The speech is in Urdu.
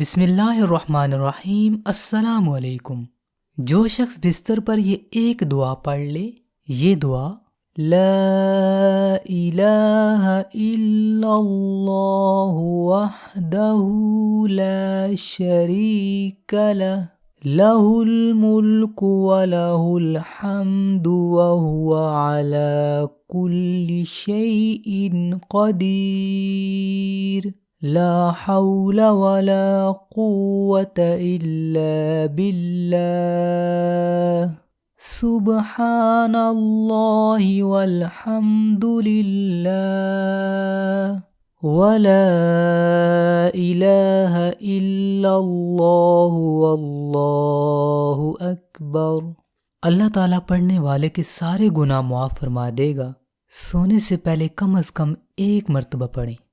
بسم اللہ الرحمن الرحیم۔ السلام علیکم۔ جو شخص بستر پر یہ ایک دعا پڑھ لے، یہ دعا لا الہ الا اللہ وحدہ لا شریک لہ لہ الملک ولہ الحمد وہو علی کل شیء قدیر لا حول ولا قوة الا باللہ سبحان اللہ والحمد للہ ولا الہ الا اللہ واللہ اکبر۔ اللہ تعالیٰ پڑھنے والے کے سارے گناہ معاف فرما دے گا۔ سونے سے پہلے کم از کم ایک مرتبہ پڑھیں۔